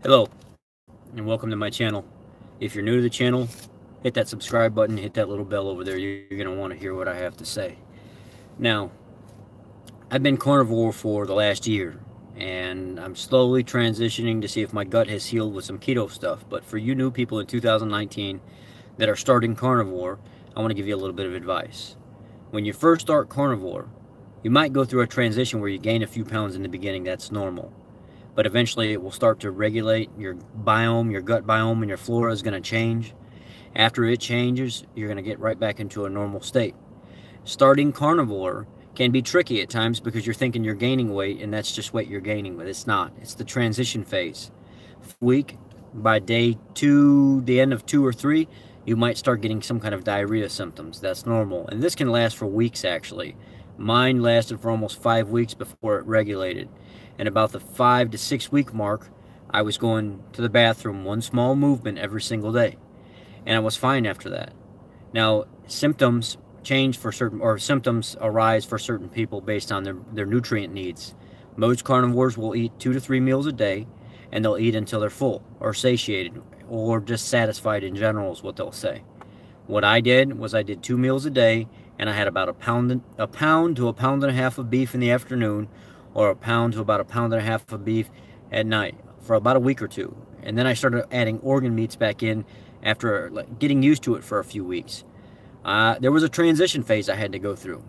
Hello, and welcome to my channel. If you're new to the channel, hit that subscribe button, hit that little bell over there. You're going to want to hear what I have to say. Now, I've been carnivore for the last year, and I'm slowly transitioning to see if my gut has healed with some keto stuff. But for you new people in 2019 that are starting carnivore, I want to give you a little bit of advice. When you first start carnivore, you might go through a transition where you gain a few pounds in the beginning. That's normal. But eventually it will start to regulate your biome, your gut biome, and your flora is going to change. After it changes, you're going to get right back into a normal state. Starting carnivore can be tricky at times because you're thinking you're gaining weight, and that's just what you're gaining, but it's not. It's the transition phase. Week by day 2, the end of 2 or 3, you might start getting some kind of diarrhea symptoms. That's normal, and this can last for weeks actually. Mine lasted for almost 5 weeks before it regulated. And about the 5 to 6 week mark, I was going to the bathroom one small movement every single day. And I was fine after that. Now, symptoms change for certain, or symptoms arise for certain people based on their nutrient needs. Most carnivores will eat 2 to 3 meals a day, and they'll eat until they're full, or satiated, or just satisfied in general is what they'll say. What I did was I did 2 meals a day, and I had about a pound to a pound and a half of beef in the afternoon, or a pound to about a pound and a half of beef at night for about a week or two. And then I started adding organ meats back in after getting used to it for a few weeks. There was a transition phase I had to go through.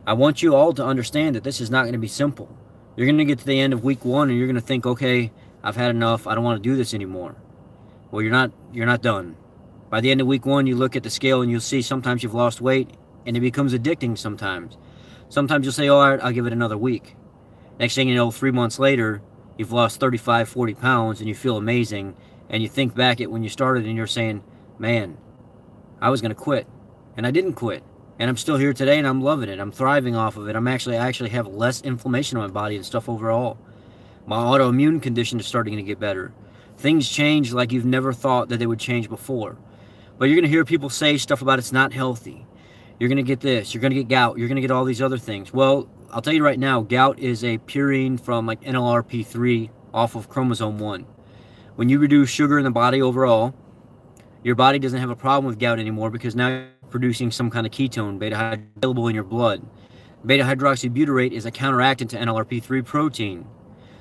I want you all to understand that this is not going to be simple. You're going to get to the end of week 1 and you're going to think, okay, I've had enough. I don't want to do this anymore. Well, you're not done. By the end of week 1, you look at the scale and you'll see sometimes you've lost weight, and it becomes addicting sometimes. Sometimes you'll say, all right, I'll give it another week. Next thing you know, 3 months later, you've lost 35, 40 pounds and you feel amazing. And you think back at when you started and you're saying, man, I was going to quit. And I didn't quit. And I'm still here today and I'm loving it. I'm thriving off of it. I actually have less inflammation on my body and stuff overall. My autoimmune condition is starting to get better. Things change like you've never thought that they would change before. But you're going to hear people say stuff about it's not healthy. You're going to get this. You're going to get gout. You're going to get all these other things. Well, I'll tell you right now, gout is a purine from like NLRP3 off of chromosome 1. When you reduce sugar in the body overall, your body doesn't have a problem with gout anymore because now you're producing some kind of ketone, beta-hydroxybutyrate, available in your blood. Beta-hydroxybutyrate is a counteractant to NLRP3 protein.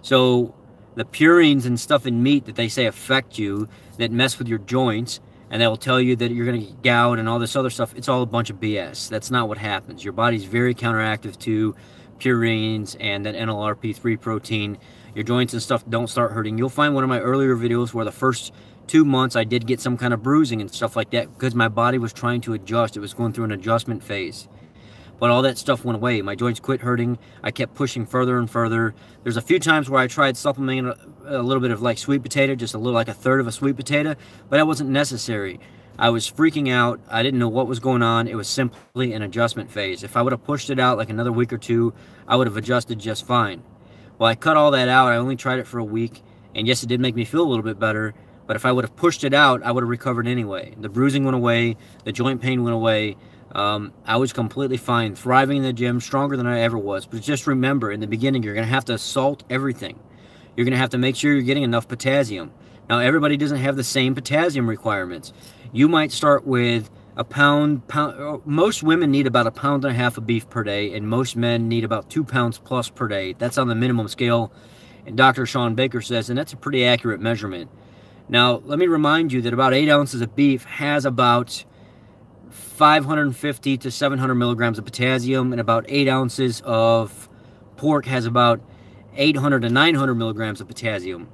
So the purines and stuff in meat that they say affect you, that mess with your joints, and they'll tell you that you're going to get gout and all this other stuff, it's all a bunch of BS. That's not what happens. Your body's very counteractive to purines and that NLRP3 protein. Your joints and stuff don't start hurting. You'll find one of my earlier videos where the first 2 months I did get some kind of bruising and stuff like that because my body was trying to adjust. It was going through an adjustment phase. But all that stuff went away. My joints quit hurting. I kept pushing further and further. There's a few times where I tried supplementing a little bit of like sweet potato, just a little, like a third of a sweet potato, but that wasn't necessary. I was freaking out. I didn't know what was going on. It was simply an adjustment phase. If I would have pushed it out like another week or 2, I would have adjusted just fine. Well, I cut all that out. I only tried it for a week, and yes, it did make me feel a little bit better, but if I would have pushed it out, I would have recovered anyway. The bruising went away. The joint pain went away. I was completely fine, thriving in the gym, stronger than I ever was. But just remember, in the beginning, you're going to have to salt everything. You're going to have to make sure you're getting enough potassium. Now, everybody doesn't have the same potassium requirements. You might start with a pound. Most women need about 1.5 pounds of beef per day, and most men need about 2 pounds plus per day. That's on the minimum scale, and Dr. Sean Baker says, and that's a pretty accurate measurement. Now, let me remind you that about 8 ounces of beef has about 550 to 700 milligrams of potassium, and about 8 ounces of pork has about 800 to 900 milligrams of potassium.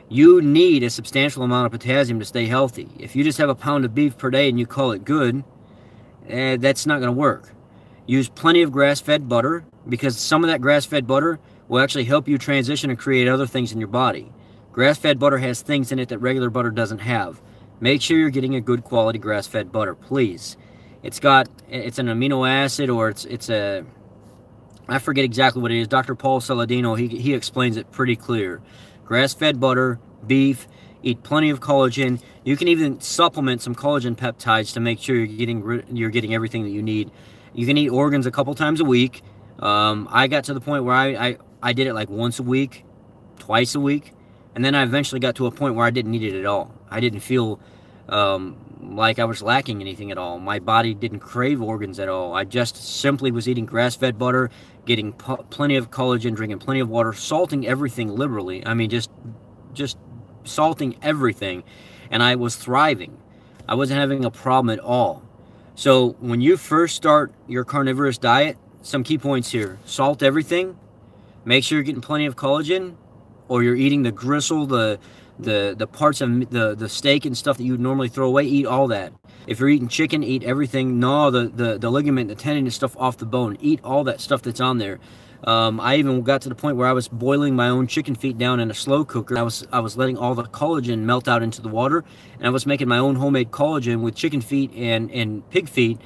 You need a substantial amount of potassium to stay healthy. If you just have a pound of beef per day and you call it good, that's not going to work. Use plenty of grass-fed butter, because some of that grass-fed butter will actually help you transition and create other things in your body. Grass-fed butter has things in it that regular butter doesn't have. Make sure you're getting a good quality grass-fed butter, please. It's an amino acid, or I forget exactly what it is. Dr. Paul Saladino, he explains it pretty clear. Grass-fed butter, beef, eat plenty of collagen. You can even supplement some collagen peptides to make sure you're getting everything that you need. You can eat organs a couple times a week. I got to the point where I did it like once a week, twice a week, And then I eventually got to a point where I didn't need it at all. I didn't feel like I was lacking anything at all. My body didn't crave organs at all. I just simply was eating grass-fed butter, getting plenty of collagen, drinking plenty of water, salting everything liberally. I mean, just salting everything. And I was thriving. I wasn't having a problem at all. So when you first start your carnivorous diet, some key points here. Salt everything. Make sure you're getting plenty of collagen, or you're eating the gristle, the parts of the steak and stuff that you would normally throw away. Eat all that. If you're eating chicken, eat everything. Gnaw the ligament, the tendon and stuff off the bone. Eat all that stuff that's on there. I even got to the point where I was boiling my own chicken feet down in a slow cooker. I was letting all the collagen melt out into the water, and I was making my own homemade collagen with chicken feet and pig feet,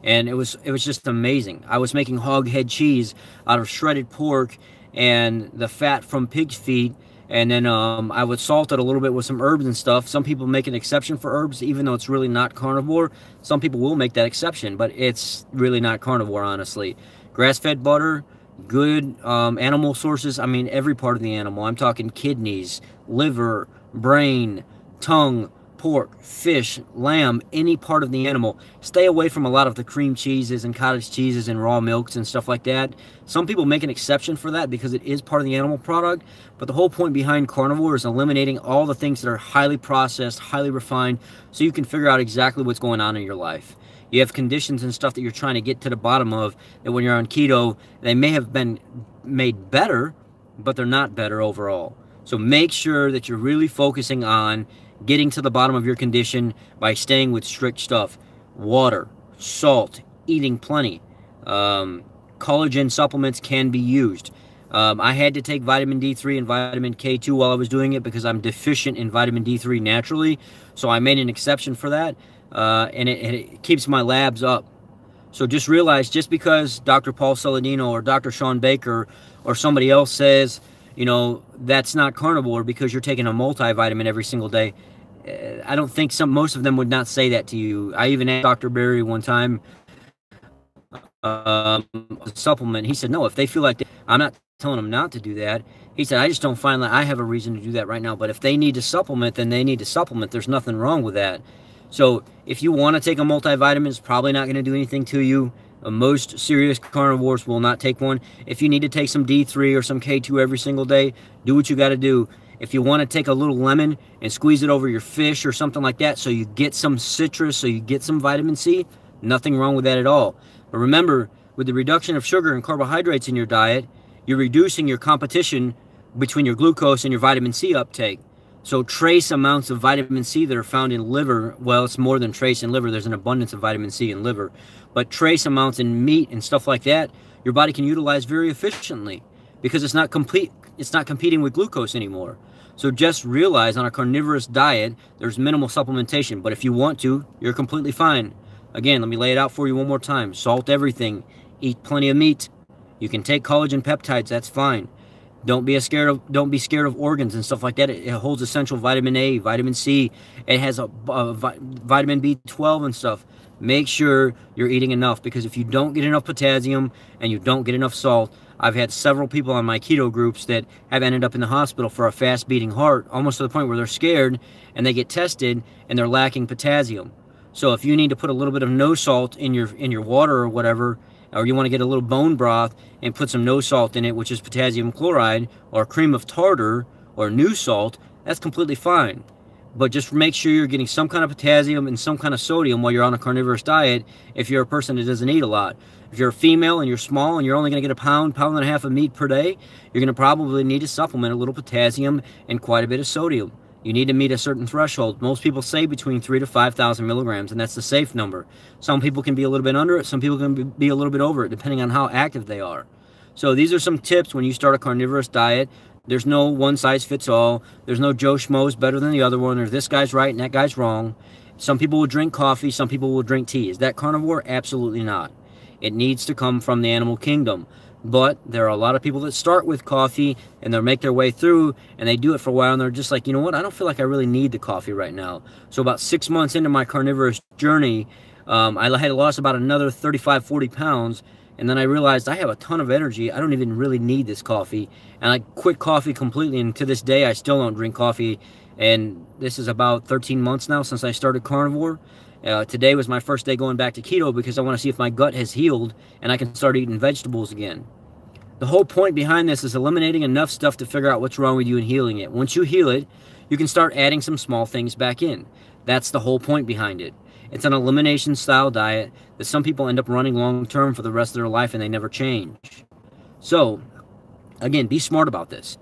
and it was just amazing. I was making hog head cheese out of shredded pork and the fat from pig feet, and then I would salt it a little bit with some herbs and stuff. Some people make an exception for herbs, even though it's really not carnivore. Some people will make that exception, but it's really not carnivore, honestly. Grass-fed butter, good animal sources. I mean, every part of the animal. I'm talking kidneys, liver, brain, tongue, pork, fish, lamb, any part of the animal. Stay away from a lot of the cream cheeses and cottage cheeses and raw milks and stuff like that. Some people make an exception for that because it is part of the animal product, but the whole point behind carnivore is eliminating all the things that are highly processed, highly refined, so you can figure out exactly what's going on in your life. You have conditions and stuff that you're trying to get to the bottom of, that when you're on keto, they may have been made better, but they're not better overall. So make sure that you're really focusing on getting to the bottom of your condition by staying with strict stuff. Water, salt, eating plenty. Collagen supplements can be used. I had to take vitamin D3 and vitamin K2 while I was doing it because I'm deficient in vitamin D3 naturally. So I made an exception for that, and it keeps my labs up. So just realize, just because Dr. Paul Saladino or Dr. Sean Baker or somebody else says, you know, that's not carnivore because you're taking a multivitamin every single day, I don't think most of them would not say that to you. I even asked Dr. Berry one time a supplement. He said, no, if they feel like I'm not telling them not to do that. He said, I just don't find that I have a reason to do that right now. But if they need to supplement, then they need to supplement. There's nothing wrong with that. So if you want to take a multivitamin, it's probably not going to do anything to you. Most serious carnivores will not take one. If you need to take some D3 or some K2 every single day, do what you got to do. If you want to take a little lemon and squeeze it over your fish or something like that so you get some citrus, so you get some vitamin C, nothing wrong with that at all. But remember, with the reduction of sugar and carbohydrates in your diet, you're reducing your competition between your glucose and your vitamin C uptake. So trace amounts of vitamin C that are found in liver, well, it's more than trace in liver. There's an abundance of vitamin C in liver. But trace amounts in meat and stuff like that, your body can utilize very efficiently because it's not competing with glucose anymore. So just realize, on a carnivorous diet, there's minimal supplementation. But if you want to, you're completely fine. Again, let me lay it out for you one more time. Salt everything. Eat plenty of meat. You can take collagen peptides. That's fine. Don't be scared of organs and stuff like that. It holds essential vitamin A, vitamin C. It has a vitamin B12 and stuff. Make sure you're eating enough, because if you don't get enough potassium and you don't get enough salt, I've had several people on my keto groups that have ended up in the hospital for a fast beating heart, almost to the point where they're scared and they get tested and they're lacking potassium. So if you need to put a little bit of no salt in your water or whatever, or you want to get a little bone broth and put some no salt in it, which is potassium chloride or cream of tartar or new salt, that's completely fine. But just make sure you're getting some kind of potassium and some kind of sodium while you're on a carnivorous diet if you're a person that doesn't eat a lot. If you're a female and you're small and you're only going to get a pound and a half of meat per day, you're going to probably need to supplement a little potassium and quite a bit of sodium. You need to meet a certain threshold. Most people say between 3,000 to 5,000 milligrams, and that's the safe number. Some people can be a little bit under it. Some people can be a little bit over it, depending on how active they are. So these are some tips when you start a carnivorous diet. There's no one size fits all. There's no Joe Schmo's better than the other one, or this guy's right and that guy's wrong. Some people will drink coffee. Some people will drink tea. Is that carnivore? Absolutely not. It needs to come from the animal kingdom. But there are a lot of people that start with coffee and they'll make their way through and they do it for a while and they're just like, you know what, I don't feel like I really need the coffee right now. So about 6 months into my carnivorous journey, I had lost about another 35, 40 pounds, And then I realized I have a ton of energy. I don't even really need this coffee. And I quit coffee completely. And to this day, I still don't drink coffee. And this is about 13 months now since I started carnivore. Today was my first day going back to keto because I want to see if my gut has healed and I can start eating vegetables again. The whole point behind this is eliminating enough stuff to figure out what's wrong with you and healing it. Once you heal it, you can start adding some small things back in. That's the whole point behind it. It's an elimination style diet that some people end up running long term for the rest of their life and they never change. So, again, be smart about this.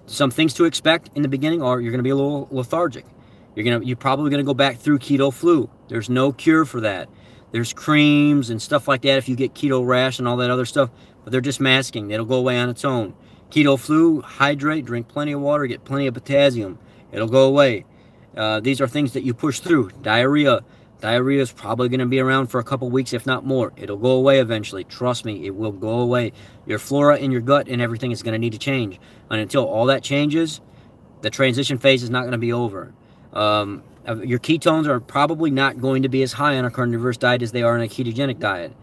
Some things to expect in the beginning are you're going to be a little lethargic. You're probably going to go back through keto flu. There's no cure for that. There's creams and stuff like that if you get keto rash and all that other stuff, but they're just masking. It'll go away on its own. Keto flu, hydrate, drink plenty of water, get plenty of potassium. It'll go away. These are things that you push through. Diarrhea. Diarrhea is probably going to be around for a couple weeks, if not more. It'll go away eventually. Trust me, it will go away. Your flora in your gut and everything is going to need to change. And until all that changes, the transition phase is not going to be over. Your ketones are probably not going to be as high on a carnivorous diet as they are on a ketogenic diet.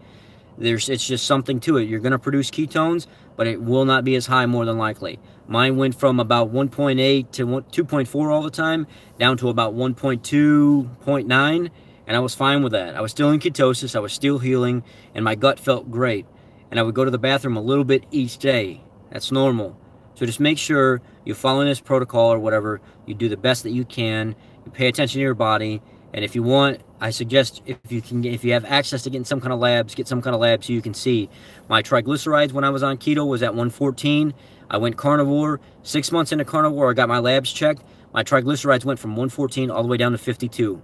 It's just something to it. You're going to produce ketones, but it will not be as high more than likely. Mine went from about 1.8 to 2.4 all the time, down to about 1.2, 0.9, and I was fine with that. I was still in ketosis, I was still healing, and my gut felt great. And I would go to the bathroom a little bit each day. That's normal. So just make sure you follow this protocol or whatever. You do the best that you can. You pay attention to your body. And if you want, I suggest if you have access to getting some kind of labs, get some kind of labs so you can see. My triglycerides when I was on keto was at 114. I went carnivore. 6 months into carnivore, I got my labs checked. My triglycerides went from 114 all the way down to 52.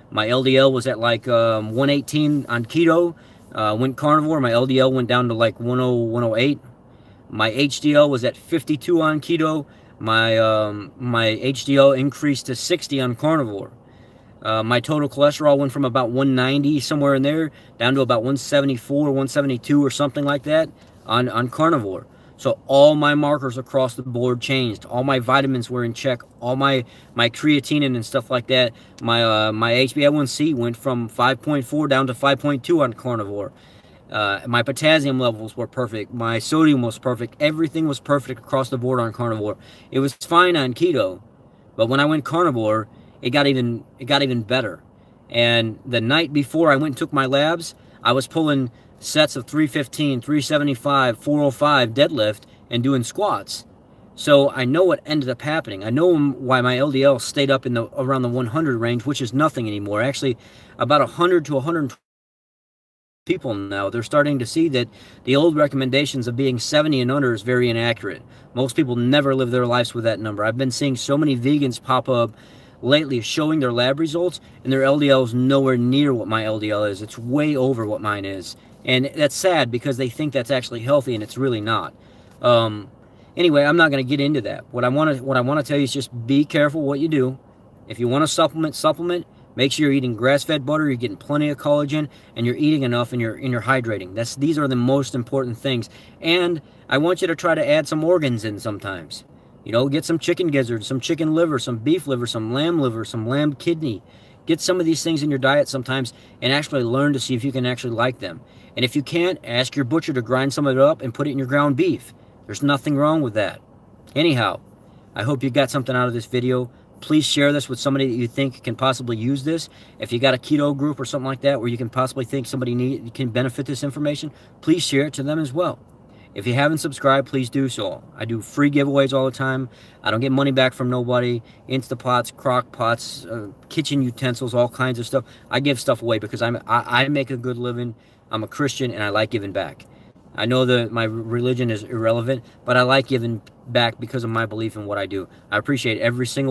My LDL was at like 118 on keto. Went carnivore. My LDL went down to like 108. My HDL was at 52 on keto. My HDL increased to 60 on carnivore. My total cholesterol went from about 190, somewhere in there, down to about 174, 172 or something like that on carnivore. So all my markers across the board changed. All my vitamins were in check. All my creatinine and stuff like that. My HbA1c went from 5.4 down to 5.2 on carnivore. My potassium levels were perfect. My sodium was perfect. Everything was perfect across the board on carnivore. It was fine on keto, but when I went carnivore, it got even better. And the night before I went and took my labs, I was pulling sets of 315, 375, 405 deadlift and doing squats. So I know what ended up happening. I know why my LDL stayed up in around the 100 range, which is nothing anymore. Actually, about 100 to 120 people now, they're starting to see that the old recommendations of being 70 and under is very inaccurate. Most people never live their lives with that number. I've been seeing so many vegans pop up lately showing their lab results, and their LDL is nowhere near what my LDL is. It's way over what mine is. And that's sad because they think that's actually healthy, and it's really not. Anyway, I'm not going to get into that. What I want to tell you is just be careful what you do. If you want to supplement, make sure you're eating grass-fed butter, you're getting plenty of collagen, and you're eating enough, and you're hydrating. These are the most important things. And I want you to try to add some organs in sometimes. You know, get some chicken gizzards, some chicken liver, some beef liver, some lamb kidney. Get some of these things in your diet sometimes and actually learn to see if you can actually like them. And if you can't, ask your butcher to grind some of it up and put it in your ground beef. There's nothing wrong with that. Anyhow, I hope you got something out of this video. Please share this with somebody that you think can possibly use this. If you got a keto group or something like that where you can possibly think somebody can benefit this information, please share it to them as well. If you haven't subscribed, please do so. I do free giveaways all the time. I don't get money back from nobody. Instapots, crock pots, kitchen utensils, all kinds of stuff. I give stuff away because I make a good living. I'm a Christian and I like giving back. I know that my religion is irrelevant, but I like giving back because of my belief in what I do. I appreciate every single